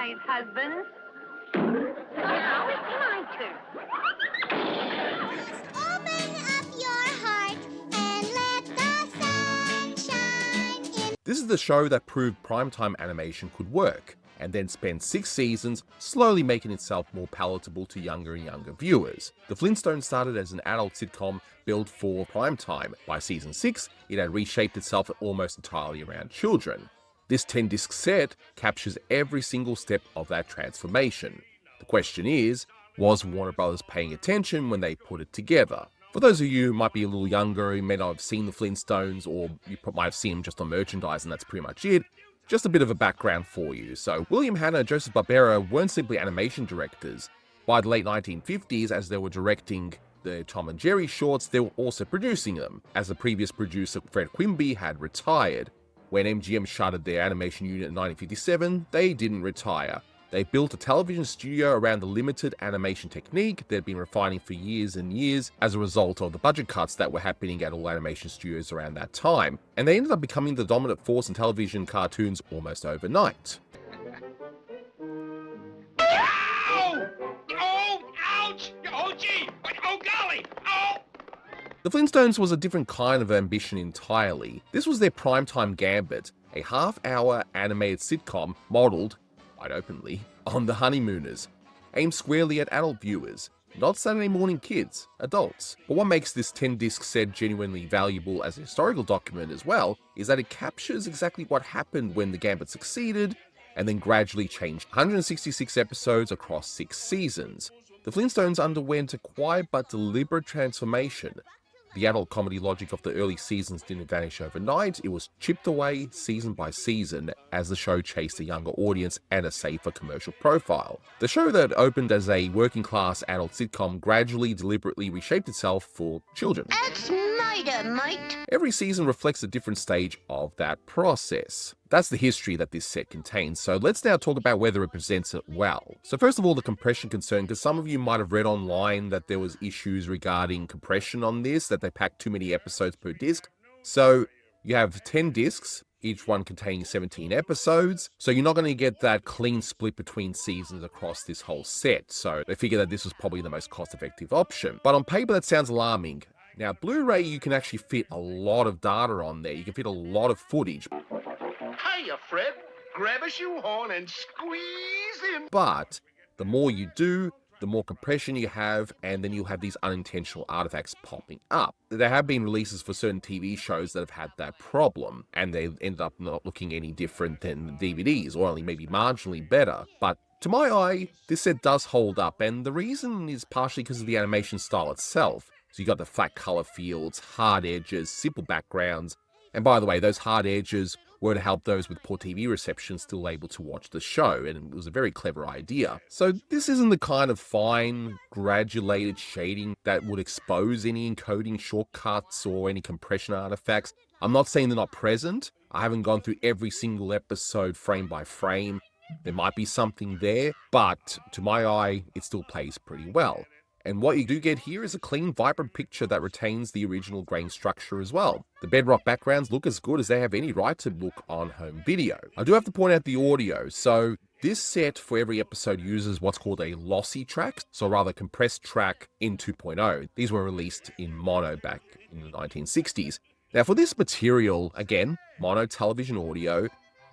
night, husbands. Now it's my turn. Open up your heart and let the sun shine in. This is the show that proved primetime animation could work, and then spent 6 seasons slowly making itself more palatable to younger and younger viewers. The Flintstones started as an adult sitcom built for primetime. By season 6, it had reshaped itself almost entirely around children. This 10-disc set captures every single step of that transformation. The question is, was Warner Brothers paying attention when they put it together? For those of you who might be a little younger, who may not have seen the Flintstones, or you might have seen them just on merchandise and that's pretty much it, just a bit of a background for you. So William Hanna and Joseph Barbera weren't simply animation directors. By the late 1950s, as they were directing the Tom and Jerry shorts, they were also producing them, as the previous producer Fred Quimby had retired. When MGM shuttered their animation unit in 1957, they didn't retire. They built a television studio around the limited animation technique they'd been refining for years and years as a result of the budget cuts that were happening at all animation studios around that time, and they ended up becoming the dominant force in television cartoons almost overnight. Ow! Oh, ouch! Oh, gee! Oh, golly! Oh! The Flintstones was a different kind of ambition entirely. This was their primetime gambit, a half-hour animated sitcom modelled, quite openly, on The Honeymooners, aimed squarely at adult viewers, not Saturday morning kids, adults. But what makes this 10-disc set genuinely valuable as a historical document as well is that it captures exactly what happened when the gambit succeeded and then gradually changed. 166 episodes across 6 seasons. The Flintstones underwent a quiet but deliberate transformation. The adult comedy logic of the early seasons didn't vanish overnight. It was chipped away season by season as the show chased a younger audience and a safer commercial profile. The show that opened as a working-class adult sitcom gradually, deliberately reshaped itself for children. That's mighty, mate. Every season reflects a different stage of that process. That's the history that this set contains, so let's now talk about whether it presents it well. So first of all, the compression concern, because some of you might have read online that there was issues regarding compression on this, that they packed too many episodes per disc. So you have 10 discs, each one containing 17 episodes, so you're not going to get that clean split between seasons across this whole set, so they figured that this was probably the most cost-effective option. But on paper that sounds alarming. Now, Blu-ray, you can actually fit a lot of data on there, you can fit a lot of footage. Hiya, Fred. Grab a shoehorn and squeeze in. But the more you do, the more compression you have, and then you'll have these unintentional artifacts popping up. There have been releases for certain TV shows that have had that problem, and they ended up not looking any different than the DVDs, or only maybe marginally better. But to my eye, this set does hold up, and the reason is partially because of the animation style itself. So you got the flat color fields, hard edges, simple backgrounds, and by the way, those hard edges were to help those with poor TV reception still able to watch the show, and it was a very clever idea. So this isn't the kind of fine, granulated shading that would expose any encoding shortcuts or any compression artifacts. I'm not saying they're not present. I haven't gone through every single episode frame by frame. There might be something there, but to my eye, it still plays pretty well. And what you do get here is a clean, vibrant picture that retains the original grain structure as well. The bedrock backgrounds look as good as they have any right to look on home video. I do have to point out the audio. So this set for every episode uses what's called a lossy track, so a rather compressed track in 2.0. These were released in mono back in the 1960s. Now for this material, again, mono television audio,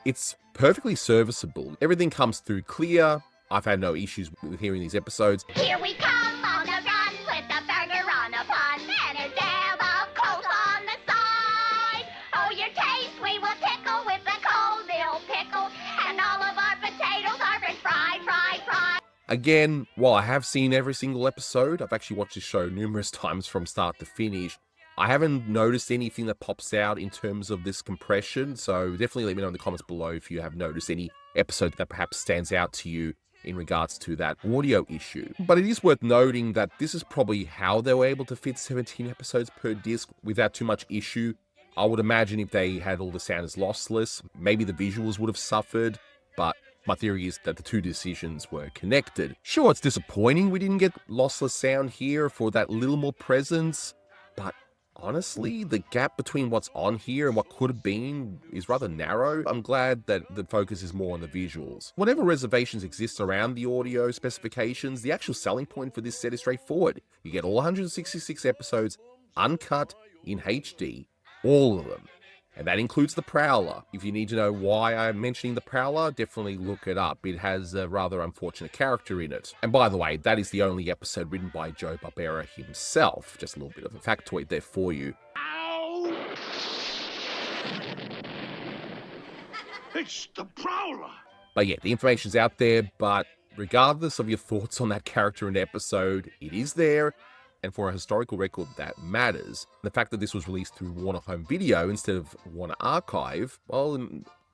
it's perfectly serviceable. Everything comes through clear. I've had no issues with hearing these episodes. Here we come on the run with the burger on a bun and a dab of coke on the side. Oh, your taste we will tickle with the cold dill pickle, and all of our potatoes are french fried, fried, fried. Again, while I have seen every single episode, I've actually watched this show numerous times from start to finish. I haven't noticed anything that pops out in terms of this compression, so definitely let me know in the comments below if you have noticed any episode that perhaps stands out to you in regards to that audio issue. But it is worth noting that this is probably how they were able to fit 17 episodes per disc without too much issue. I would imagine if they had all the sound as lossless, maybe the visuals would have suffered, but my theory is that the two decisions were connected. Sure, it's disappointing we didn't get lossless sound here for that little more presence, but honestly, the gap between what's on here and what could have been is rather narrow. I'm glad that the focus is more on the visuals. Whatever reservations exist around the audio specifications, the actual selling point for this set is straightforward. You get all 166 episodes, uncut, in HD, all of them. And that includes the Prowler. If you need to know why I'm mentioning the Prowler, definitely look it up. It has a rather unfortunate character in it. And by the way, that is the only episode written by Joe Barbera himself. Just a little bit of a factoid there for you. Ow! It's the Prowler! But yeah, the information's out there, but regardless of your thoughts on that character and episode, it is there. And for a historical record, that matters. The fact that this was released through Warner Home Video instead of Warner Archive, well,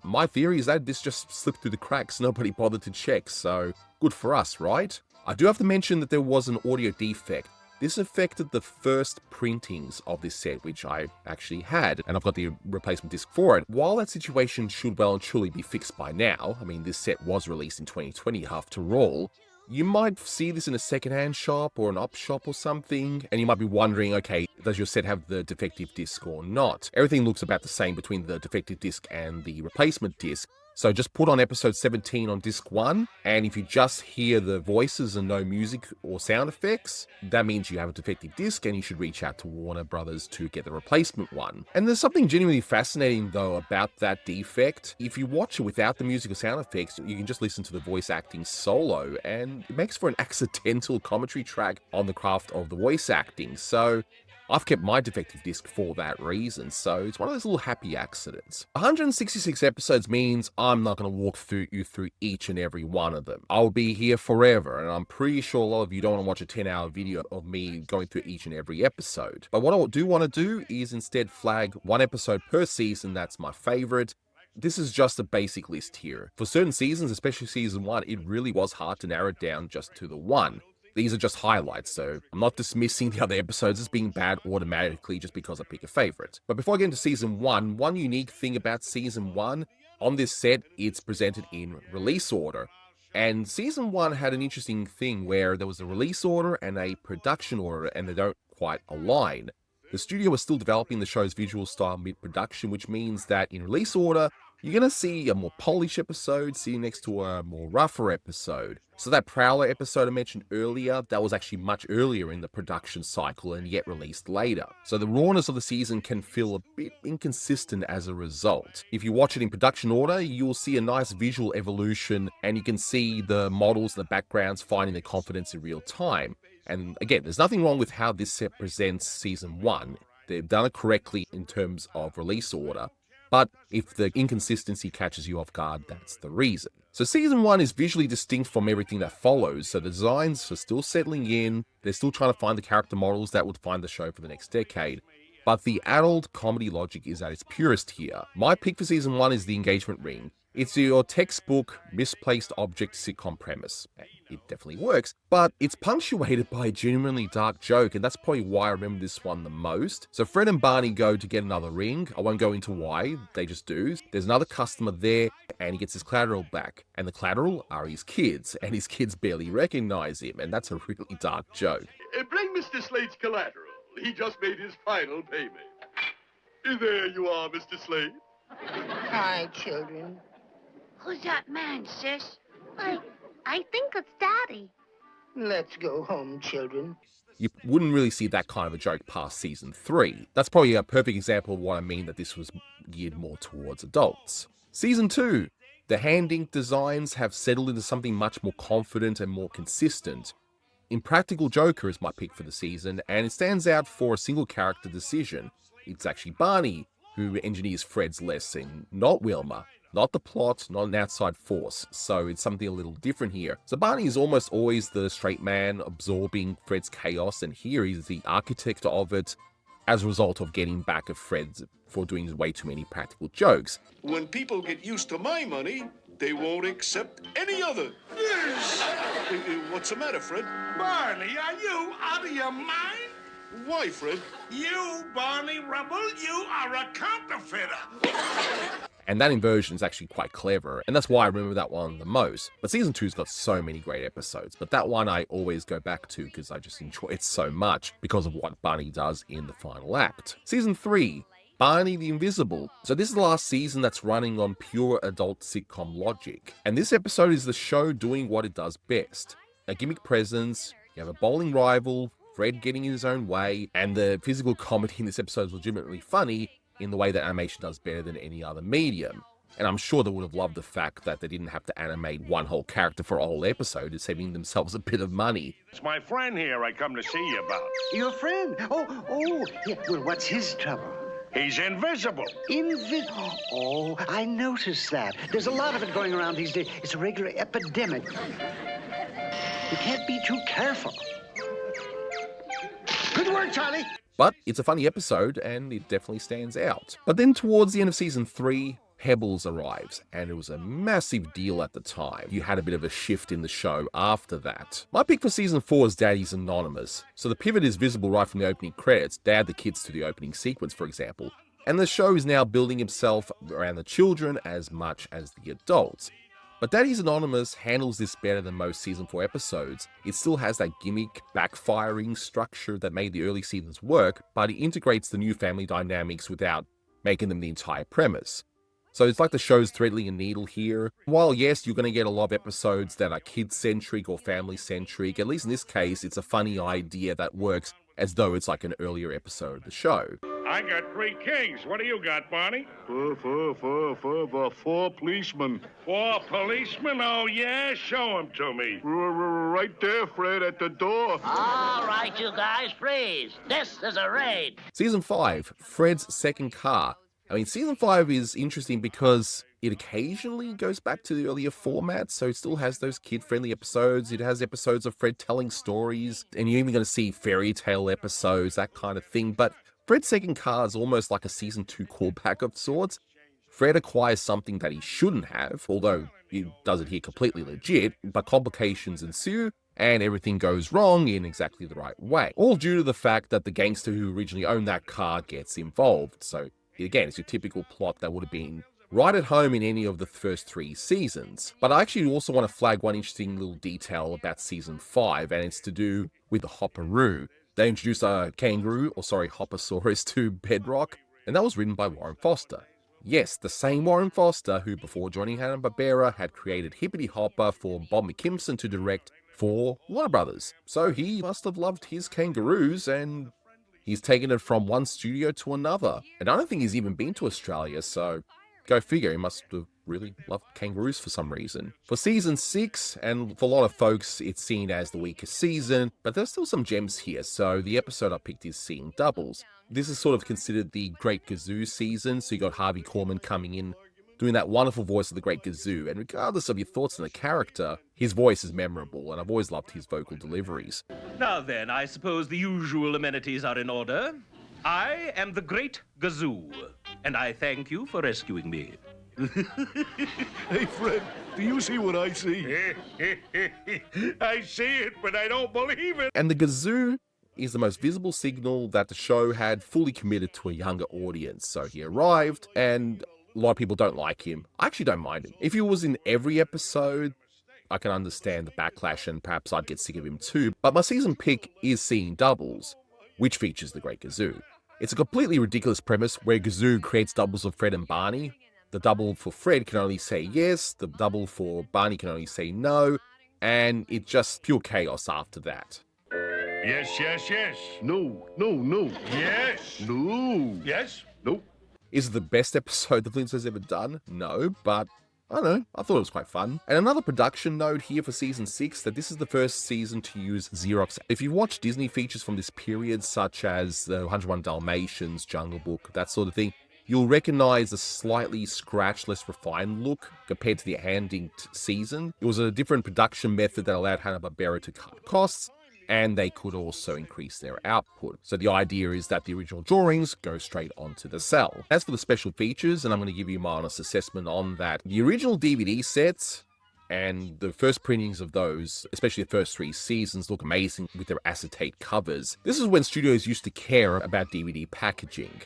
my theory is that this just slipped through the cracks. Nobody bothered to check, so good for us, right? I do have to mention that there was an audio defect. This affected the first printings of this set, which I actually had, and I've got the replacement disc for it. While that situation should well and truly be fixed by now, I mean, this set was released in 2020 after all, you might see this in a secondhand shop or an op shop or something, and you might be wondering, okay, does your set have the defective disc or not? Everything looks about the same between the defective disc and the replacement disc. So just put on episode 17 on disc 1, and if you just hear the voices and no music or sound effects, that means you have a defective disc and you should reach out to Warner Brothers to get the replacement one. And there's something genuinely fascinating though about that defect. If you watch it without the music or sound effects, you can just listen to the voice acting solo, and it makes for an accidental commentary track on the craft of the voice acting. So I've kept my defective disc for that reason, so it's one of those little happy accidents. 166 episodes means I'm not going to walk you through each and every one of them. I'll be here forever, and I'm pretty sure a lot of you don't want to watch a 10-hour video of me going through each and every episode. But what I do want to do is instead flag one episode per season that's my favorite. This is just a basic list here. For certain seasons, especially season 1, it really was hard to narrow it down just to the one. These are just highlights, so I'm not dismissing the other episodes as being bad automatically just because I pick a favorite. But before I get into season 1, one unique thing about season 1, on this set, it's presented in release order. And season 1 had an interesting thing where there was a release order and a production order, and they don't quite align. The studio was still developing the show's visual style mid-production, which means that in release order, you're going to see a more polished episode sitting next to a more rougher episode. So that Prowler episode I mentioned earlier, that was actually much earlier in the production cycle and yet released later. So the rawness of the season can feel a bit inconsistent as a result. If you watch it in production order, you'll see a nice visual evolution, and you can see the models and the backgrounds finding their confidence in real time. And again, there's nothing wrong with how this set presents season 1. They've done it correctly in terms of release order. But if the inconsistency catches you off guard, that's the reason. So season 1 is visually distinct from everything that follows, so the designs are still settling in, they're still trying to find the character models that would find the show for the next decade. But the adult comedy logic is at its purest here. My pick for season 1 is the engagement ring. It's your textbook misplaced object sitcom premise. It definitely works, but it's punctuated by a genuinely dark joke, and that's probably why I remember this one the most. So Fred and Barney go to get another ring. I won't go into why, they just do. There's another customer there, and he gets his collateral back. And the collateral are his kids, and his kids barely recognize him, and that's a really dark joke. Bring Mr. Slade's collateral. He just made his final payment. There you are, Mr. Slade. Hi, children. Who's that man, sis? I think it's Daddy. Let's go home, children. You wouldn't really see that kind of a joke past season 3. That's probably a perfect example of what I mean that this was geared more towards adults. Season 2. The hand ink designs have settled into something much more confident and more consistent. Impractical Joker is my pick for the season, and it stands out for a single character decision. It's actually Barney who engineers Fred's lesson, not Wilma. Not the plot, not an outside force, so it's something a little different here. So Barney is almost always the straight man absorbing Fred's chaos, and here he's the architect of it as a result of getting back at Fred for doing way too many practical jokes. When people get used to my money, they won't accept any other. Yes. What's the matter, Fred? Barney, are you out of your mind? Why, Fred? You, Barney Rubble, you are a counterfeiter. And that inversion is actually quite clever, and that's why I remember that one the most. But season 2's got so many great episodes, but that one I always go back to because I just enjoy it so much because of what Barney does in the final act. Season 3, Barney the Invisible. So this is the last season that's running on pure adult sitcom logic. And this episode is the show doing what it does best. A gimmick presence, you have a bowling rival, Fred getting in his own way, and the physical comedy in this episode is legitimately funny in the way that animation does better than any other medium. And I'm sure they would have loved the fact that they didn't have to animate one whole character for a whole episode, saving themselves a bit of money. It's my friend here I come to see you about. Your friend? Oh, yeah. Well, what's his trouble? He's invisible. Oh, I noticed that. There's a lot of it going around these days. It's a regular epidemic. You can't be too careful. Good work, Charlie. But it's a funny episode, and it definitely stands out. But then towards the end of season 3, Pebbles arrives, and it was a massive deal at the time. You had a bit of a shift in the show after that. My pick for season 4 is Daddies Anonymous. So the pivot is visible right from the opening credits. They add the kids to the opening sequence, for example. And the show is now building itself around the children as much as the adults. But Daddies Anonymous handles this better than most season 4 episodes. It still has that gimmick, backfiring structure that made the early seasons work, but it integrates the new family dynamics without making them the entire premise. So it's like the show's threading a needle here. While yes, you're going to get a lot of episodes that are kid-centric or family-centric, at least in this case, it's a funny idea that works as though it's like an earlier episode of the show. I got 3 kings. What do you got, Barney? 4 policemen. 4 policemen? Oh, yeah? Show 'em to me. Right there, Fred, at the door. All right, you guys, freeze. This is a raid. Season 5, Fred's second car. I mean, season 5 is interesting because it occasionally goes back to the earlier format, so it still has those kid-friendly episodes. It has episodes of Fred telling stories, and you're even going to see fairy tale episodes, that kind of thing. But Fred's second car is almost like a season 2 callback of sorts. Fred acquires something that he shouldn't have, although he does it here completely legit, but complications ensue, and everything goes wrong in exactly the right way. All due to the fact that the gangster who originally owned that car gets involved. So again, it's your typical plot that would have been right at home in any of the first 3 seasons. But I actually also want to flag one interesting little detail about season 5, and it's to do with the Hopperoo. They introduced a Hopposaurus to Bedrock, and that was written by Warren Foster. Yes, the same Warren Foster who, before joining Hanna-Barbera, had created Hippity Hopper for Bob McKimson to direct for Warner Brothers. So he must have loved his kangaroos, and he's taken it from one studio to another. And I don't think he's even been to Australia, so go figure, he must have really loved kangaroos for some reason. For season 6, and for a lot of folks, it's seen as the weakest season, but there's still some gems here, so the episode I picked is Seeing Doubles. This is sort of considered the Great Gazoo season, so you got Harvey Korman coming in, doing that wonderful voice of the Great Gazoo, and regardless of your thoughts on the character, his voice is memorable, and I've always loved his vocal deliveries. Now then, I suppose the usual amenities are in order. I am the Great Gazoo, and I thank you for rescuing me. Hey, Fred, do you see what I see? I see it, but I don't believe it. And the Gazoo is the most visible signal that the show had fully committed to a younger audience. So he arrived, and a lot of people don't like him. I actually don't mind him. If he was in every episode, I can understand the backlash, and perhaps I'd get sick of him too. But my season pick is Seeing Doubles, which features the Great Gazoo. It's a completely ridiculous premise where Gazoo creates doubles of Fred and Barney. The double for Fred can only say yes, the double for Barney can only say no, and it's just pure chaos after that. Yes, yes, yes. No. Yes. No. Yes. Nope. Is it the best episode the Flintstones ever done? No, but I don't know, I thought it was quite fun. And another production note here for season 6, that this is the first season to use Xerox. If you've watched Disney features from this period, such as the 101 Dalmatians, Jungle Book, that sort of thing, you'll recognize a slightly scratched, less refined look compared to the hand-inked season. It was a different production method that allowed Hanna-Barbera to cut costs, and they could also increase their output. So the idea is that the original drawings go straight onto the cell. As for the special features, and I'm going to give you my honest assessment on that, the original DVD sets and the first printings of those, especially the first 3 seasons, look amazing with their acetate covers. This is when studios used to care about DVD packaging.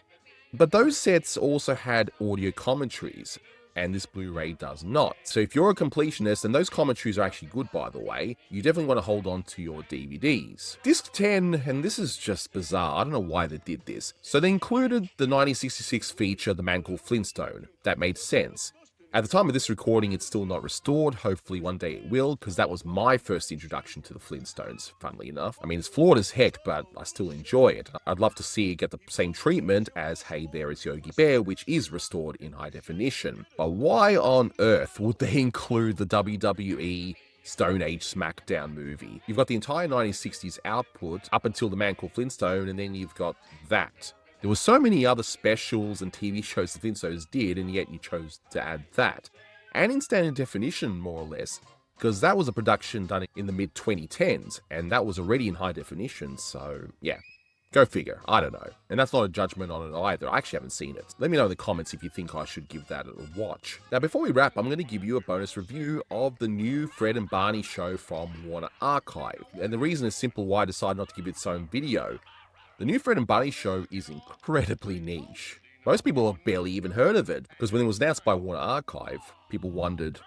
But those sets also had audio commentaries, and this Blu-ray does not. So if you're a completionist, and those commentaries are actually good by the way, you definitely want to hold on to your DVDs. Disc 10, and this is just bizarre, I don't know why they did this. So they included the 1966 feature, The Man Called Flintstone. That made sense. At the time of this recording, it's still not restored. Hopefully one day it will, because that was my first introduction to the Flintstones, funnily enough. I mean, it's flawed as heck, but I still enjoy it. I'd love to see it get the same treatment as Hey There Is Yogi Bear, which is restored in high definition. But why on earth would they include the WWE Stone Age SmackDown movie? You've got the entire 1960s output up until The Man Called Flintstone, and then you've got that. There were so many other specials and TV shows the Flintstones did, and yet you chose to add that. And in standard definition, more or less, because that was a production done in the mid-2010s, and that was already in high definition, so yeah. Go figure, I don't know. And that's not a judgment on it either, I actually haven't seen it. Let me know in the comments if you think I should give that a watch. Now before we wrap, I'm going to give you a bonus review of the new Fred and Barney show from Warner Archive. And the reason is simple why I decided not to give it its own video. The new Fred and Barney show is incredibly niche. Most people have barely even heard of it, because when it was announced by Warner Archive, people wondered,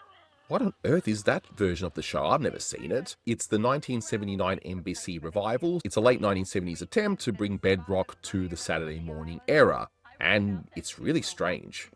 what on earth is that version of the show? I've never seen it. It's the 1979 NBC revival. It's a late 1970s attempt to bring Bedrock to the Saturday morning era, and it's really strange.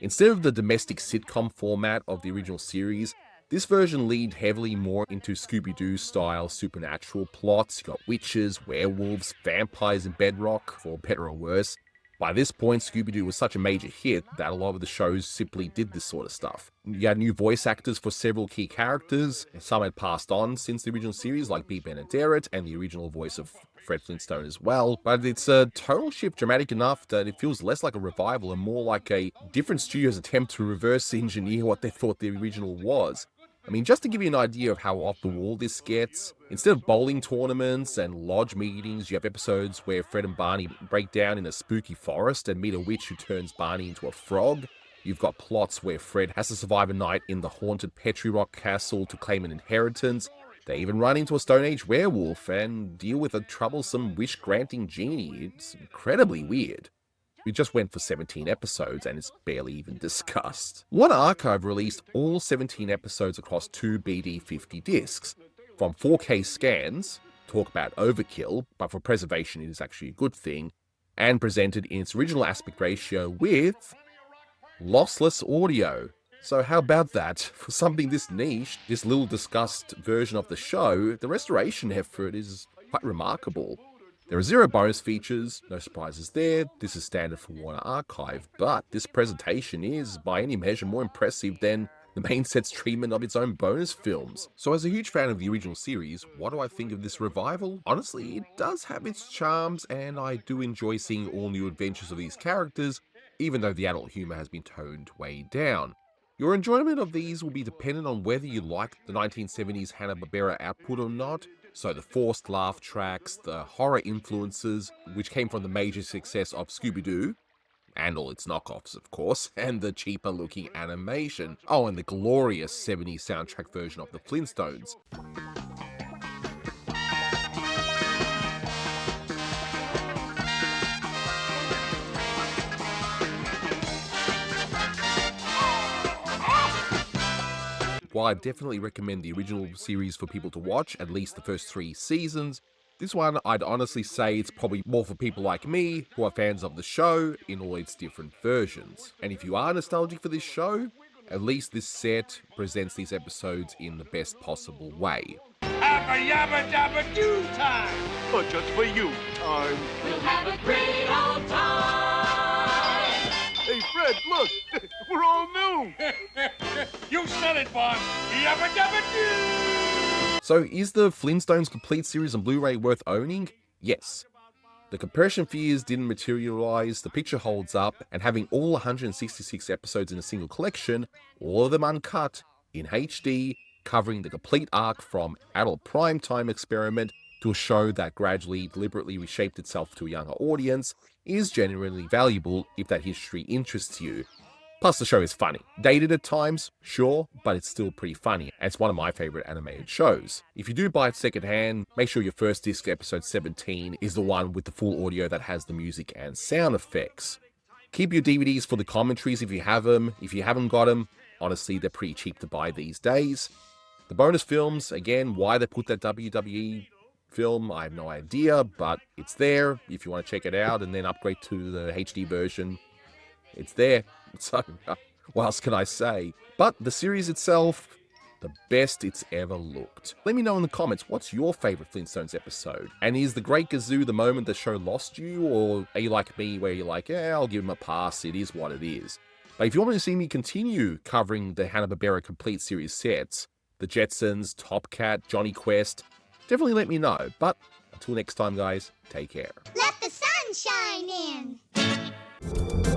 Instead of the domestic sitcom format of the original series, this version leaned heavily more into Scooby-Doo style supernatural plots. You got witches, werewolves, vampires in Bedrock, for better or worse. By this point, Scooby-Doo was such a major hit that a lot of the shows simply did this sort of stuff. You had new voice actors for several key characters. Some had passed on since the original series, like B. Benaderet and the original voice of Fred Flintstone as well. But it's a total shift dramatic enough that it feels less like a revival and more like a different studio's attempt to reverse engineer what they thought the original was. I mean, just to give you an idea of how off the wall this gets, instead of bowling tournaments and lodge meetings, you have episodes where Fred and Barney break down in a spooky forest and meet a witch who turns Barney into a frog. You've got plots where Fred has to survive a night in the haunted Petrie Rock Castle to claim an inheritance. They even run into a Stone Age werewolf and deal with a troublesome wish-granting genie. It's incredibly weird. We just went for 17 episodes and it's barely even discussed. Warner Archive released all 17 episodes across 2 BD50 discs. From 4K scans, talk about overkill, but for preservation it is actually a good thing, and presented in its original aspect ratio with lossless audio. So how about that? For something this niche, this little discussed version of the show, the restoration effort is quite remarkable. There are 0 bonus features, no surprises there, this is standard for Warner Archive, but this presentation is, by any measure, more impressive than the main set's treatment of its own bonus films. So as a huge fan of the original series, what do I think of this revival? Honestly, it does have its charms, and I do enjoy seeing all new adventures of these characters, even though the adult humor has been toned way down. Your enjoyment of these will be dependent on whether you like the 1970s Hanna-Barbera output or not. So the forced laugh tracks, the horror influences, which came from the major success of Scooby-Doo, and all its knockoffs, of course, and the cheaper looking animation. Oh, and the glorious 70s soundtrack version of the Flintstones. While I definitely recommend the original series for people to watch, at least the first 3 seasons, this one I'd honestly say it's probably more for people like me, who are fans of the show in all its different versions. And if you are nostalgic for this show, at least this set presents these episodes in the best possible way. Abba yabba dabba do time! But just for you, time. We'll have a great old time. Hey, Fred, look! We're all new! You said it, Bob! Yabba dabba do! So is the Flintstones Complete Series on Blu-ray worth owning? Yes. The compression fears didn't materialize, the picture holds up, and having all 166 episodes in a single collection, all of them uncut, in HD, covering the complete arc from adult primetime experiment to a show that gradually, deliberately reshaped itself to a younger audience, is genuinely valuable if that history interests you. Plus the show is funny. Dated at times, sure, but it's still pretty funny, and it's one of my favourite animated shows. If you do buy it secondhand, make sure your first disc, episode 17, is the one with the full audio that has the music and sound effects. Keep your DVDs for the commentaries if you have them. If you haven't got them, honestly, they're pretty cheap to buy these days. The bonus films, again, why they put that WWE film, I have no idea, but it's there if you want to check it out and then upgrade to the HD version. It's there. So, what else can I say? But the series itself, the best it's ever looked. Let me know in the comments, what's your favorite Flintstones episode? And is the Great Gazoo the moment the show lost you? Or are you like me where you're like, yeah, I'll give him a pass, it is what it is. But if you want to see me continue covering the Hanna-Barbera Complete Series sets, the Jetsons, Top Cat, Johnny Quest, definitely let me know. But until next time, guys, take care. Let the sun shine in.